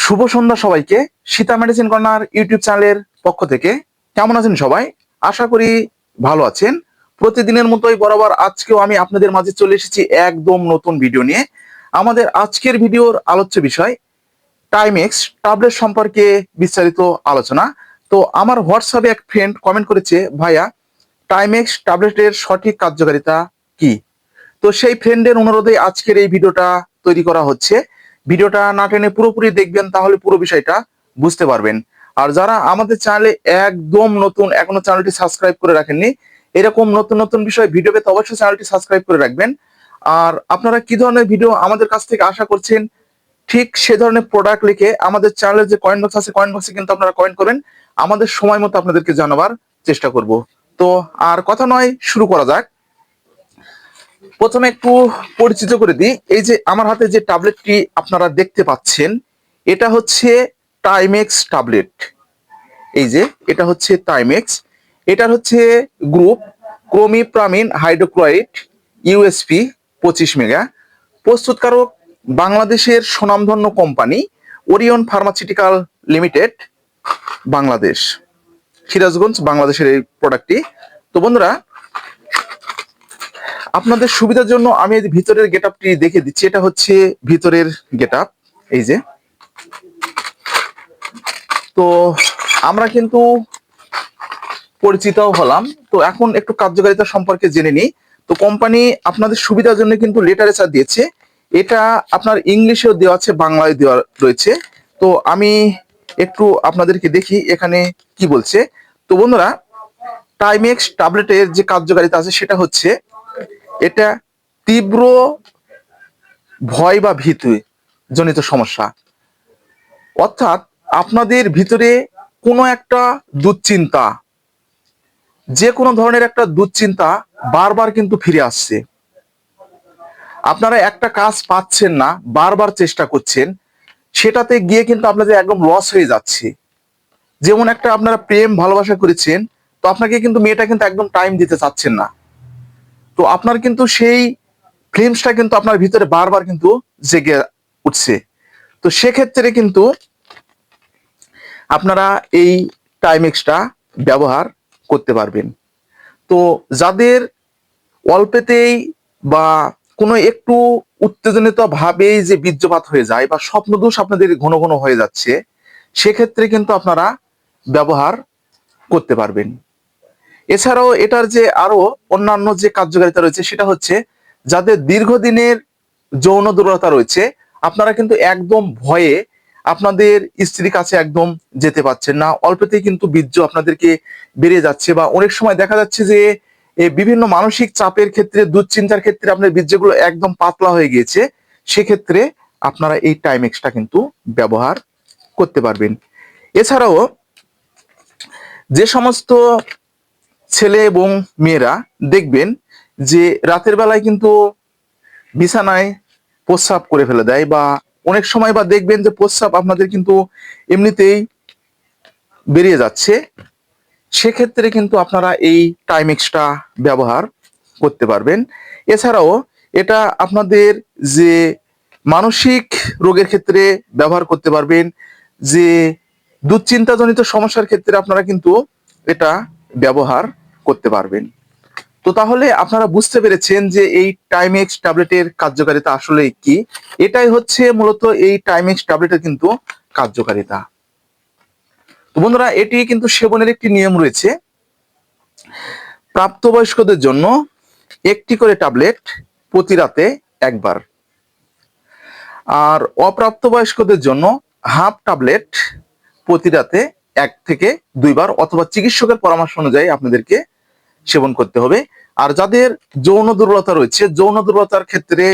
শুভ সন্ধ্যা সবাইকে। Sita medicine corner YouTube চ্যানেলের পক্ষ থেকে কেমন আছেন সবাই? আশা করি ভালো আছেন। প্রতিদিনের মতোই বরাবর আজকেও আমি আপনাদের মাঝে চলে এসেছি একদম নতুন ভিডিও নিয়ে। আমাদের আজকের ভিডিওর আলোচ্য বিষয় টাইমেক্স ট্যাবলেট সম্পর্কে বিস্তারিত আলোচনা। তো আমার হোয়াটসঅ্যাপে এক ফ্রেন্ড কমেন্ট করেছে, ভাইয়া টাইমেক্স ট্যাবলেটের সঠিক কার্যকারিতা কি? তো সেই ফ্রেন্ডের অনুরোধে আজকের এই ভিডিওটা তৈরি করা হচ্ছে। ভিডিওটা না টেনে পুরোপুরি দেখবেন, তাহলে পুরো বিষয়টা বুঝতে পারবেন। আর যারা আমাদের চ্যানেলে একদম নতুন, এখনো চ্যানেলটি সাবস্ক্রাইব করে রাখেননি, এরকম নতুন নতুন বিষয় ভিডিও পেতে অবশ্যই চ্যানেলটি সাবস্ক্রাইব করে রাখবেন। আর আপনারা কি ধরনের ভিডিও আমাদের কাছ থেকে আশা করছেন, ঠিক সে ধরনের প্রোডাক্ট লিখে আমাদের চ্যানেলের যে কয়েন বক্স আছে, কয়েন বক্সে কিন্তু আপনারা কমেন্ট করবেন। আমাদের সময় মতো আপনাদেরকে জানাবার চেষ্টা করব। তো আর কথা নয়, শুরু করা যাক। প্রথমে একটু পরিচিত করে দিই। এই যে আমার হাতে যে ট্যাবলেটটি আপনারা দেখতে পাচ্ছেন, এটা হচ্ছে টাইমেক্স ট্যাবলেট। এই যে এটা হচ্ছে টাইমেক্স, এটার হচ্ছে গ্রুপ ক্রোমিপ্রামিন হাইড্রোক্লোরাইড ইউএসপি 25 মেগা। প্রস্তুতকারক বাংলাদেশের সুনামধন্য company Orion pharmaceutical limited, Bangladesh, Sirajganj, বাংলাদেশের এই প্রোডাক্টটি। তো বন্ধুরা, আপনাদের সুবিধার জন্য আমি এই ভিতরের গেটআপটি দেখে দিচ্ছি। এটা হচ্ছে ভিতরের গেটআপ। এই যে, তো আমরা কিন্তু পরিচিত হলাম। তো এখন একটু কার্যকারিতা সম্পর্কে জেনে নিই। তো কোম্পানি আপনাদের সুবিধার জন্য কিন্তু লিটারেচার দিয়েছে। এটা আপনার ইংলিশেও দেওয়া আছে, বাংলায় দেওয়া রয়েছে। তো আমি একটু আপনাদেরকে দেখি এখানে কি বলছে। তো বন্ধুরা, টাইমেক্স ট্যাবলেটের যে কার্যকারিতা আছে সেটা হচ্ছে, এটা তীব্র ভয় বা ভীতি জনিত সমস্যা, অর্থাৎ আপনাদের ভিতরে কোনো একটা দুশ্চিন্তা, যে কোনো ধরনের একটা দুশ্চিন্তা বারবার কিন্তু ফিরে আসছে। আপনারা একটা কাজ পাচ্ছেন না, বারবার চেষ্টা করছেন, সেটাতে গিয়ে কিন্তু আপনাদের একদম লস হয়ে যাচ্ছে। যেমন একটা আপনারা প্রেম ভালোবাসা করেছেন, তো আপনাকে কিন্তু মেয়েটা কিন্তু একদম টাইম দিতে চাচ্ছেন না। তো আপনার কিন্তু সেই ফিলিংসটা কিন্তু আপনার ভিতরে বারবার কিন্তু জেগে উঠছে। তো সেক্ষেত্রে কিন্তু আপনারা এই টাইমেক্সটা ব্যবহার করতে পারবেন। তো যাদের অল্পেতেই বা কোনো একটু উত্তেজনিত ভাবেই যে বীর্যপাত হয়ে যায় বা স্বপ্নদোষ আপনাদের ঘন ঘন হয়ে যাচ্ছে, সেক্ষেত্রে কিন্তু আপনারা ব্যবহার করতে পারবেন। এছাড়াও এটার যে আরো অন্যান্য যে কার্যকারিতা রয়েছে, সেটা হচ্ছে যাদের দীর্ঘদিনের যৌন দুর্বলতা রয়েছে, আপনারা কিন্তু একদম ভয়ে আপনাদের স্ত্রীর কাছে একদম যেতে পারছেন না। অল্পতেই কিন্তু বীর্য আপনাদেরকে বেড়ে যাচ্ছে, বা অনেক সময় দেখা যাচ্ছে যে বিভিন্ন মানসিক চাপের ক্ষেত্রে, দুশ্চিন্তার ক্ষেত্রে আপনার বীর্যগুলো একদম পাতলা হয়ে গিয়েছে। সেক্ষেত্রে আপনারা এই টাইমেক্সটা কিন্তু ব্যবহার করতে পারবেন। এছাড়াও যে সমস্ত ছেলে এবং মেয়েরা দেখবেন যে রাতের বেলায় কিন্তু বিছানায় প্রস্রাব করে ফেলে দেয়, বা অনেক সময় বা দেখবেন যে প্রস্রাব আপনাদের কিন্তু এমনিতেই বেরিয়ে যাচ্ছে, সেক্ষেত্রে কিন্তু আপনারা এই টাইমেক্সটা ব্যবহার করতে পারবেন। এছাড়াও এটা আপনাদের যে মানসিক রোগের ক্ষেত্রে ব্যবহার করতে পারবেন, যে দুশ্চিন্তাজনিত সমস্যার ক্ষেত্রে আপনারা কিন্তু এটা ব্যবহার করতে পারবেন। তো তাহলে আপনারা বুঝতে পেরেছেন যে এই টাইমেক্স ট্যাবলেটের কার্যকারিতা আসলে কি। এটাই হচ্ছে মূলত এই টাইমেক্স ট্যাবলেটের কিন্তু কার্যকারিতা। তো বন্ধুরা, এটি কিন্তু সেবনের একটি নিয়ম রয়েছে। প্রাপ্তবয়স্কদের জন্য একটি করে ট্যাবলেট প্রতি রাতে একবার, আর অপ্রাপ্তবয়স্কদের জন্য হাফ ট্যাবলেট প্রতি রাতে 1 থেকে 2 বার, অথবা চিকিৎসকের পরামর্শ অনুযায়ী আপনাদেরকে সেবন করতে হবে। আর যাদের যৌন দুর্বলতা রয়েছে, যৌন দুর্বলতার ক্ষেত্রে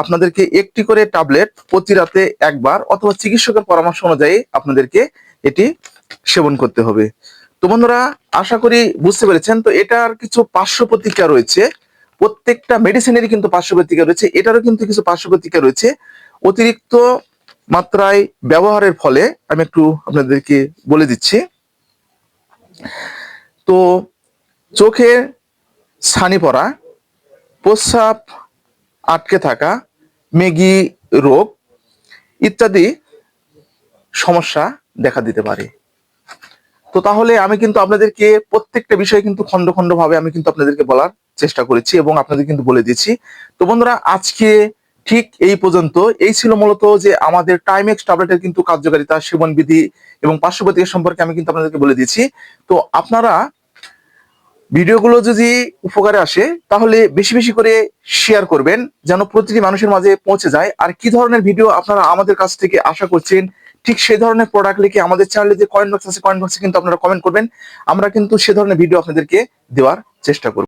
আপনাদেরকে একটি করে ট্যাবলেট প্রতি রাতে একবার, অথবা চিকিৎসকের পরামর্শ অনুযায়ী আপনাদেরকে এটি সেবন করতে হবে। তো বন্ধুরা, আশা করি বুঝতে পেরেছেন। তো এটার কিছু পার্শ্ব প্রতিক্রিয়া রয়েছে। প্রত্যেকটা মেডিসিনেরই কিন্তু পার্শ্ব প্রতিক্রিয়া রয়েছে, এটারও কিন্তু কিছু পার্শ্ব প্রতিক্রিয়া রয়েছে। অতিরিক্ত মাত্রায় ব্যবহারের ফলে আমি একটু আপনাদেরকে বলে দিচ্ছি। তো চোখে ছানি পড়া, প্রস্রাব আটকে থাকা, মেগি রোগ ইত্যাদি সমস্যা দেখা দিতে পারে। তো তাহলে আমি কিন্তু আপনাদেরকে প্রত্যেকটা বিষয় কিন্তু খন্ড খন্ড ভাবে আমি কিন্তু আপনাদেরকে বলার চেষ্টা করেছি এবং আপনাদের কিন্তু বলে দিচ্ছি। তো বন্ধুরা, আজকে ঠিক এই পর্যন্ত। এই ছিল মূলত যে আমাদের টাইমেক্স ট্যাবলেটের কিন্তু কার্যকারিতা, সেবন বিধি এবং পার্শ্ব প্রতিক্রিয়া সম্পর্কে আমি কিন্তু আপনাদেরকে বলে দিয়েছি। তো আপনারা ভিডিওগুলো যদি উপকারে আসে তাহলে বেশি বেশি করে শেয়ার করবেন, যেন প্রতিটি মানুষের মাঝে পৌঁছে যায়। আর কি ধরনের ভিডিও আপনারা আমাদের কাছ থেকে আশা করছেন, ঠিক সেই ধরনের প্রোডাক্ট লিখে আমাদের চ্যানেলে যে কমেন্ট বক্স আছে, কমেন্ট বক্সে কিন্তু আপনারা কমেন্ট করবেন। আমরা কিন্তু সে ধরনের ভিডিও আপনাদেরকে দেওয়ার চেষ্টা করব।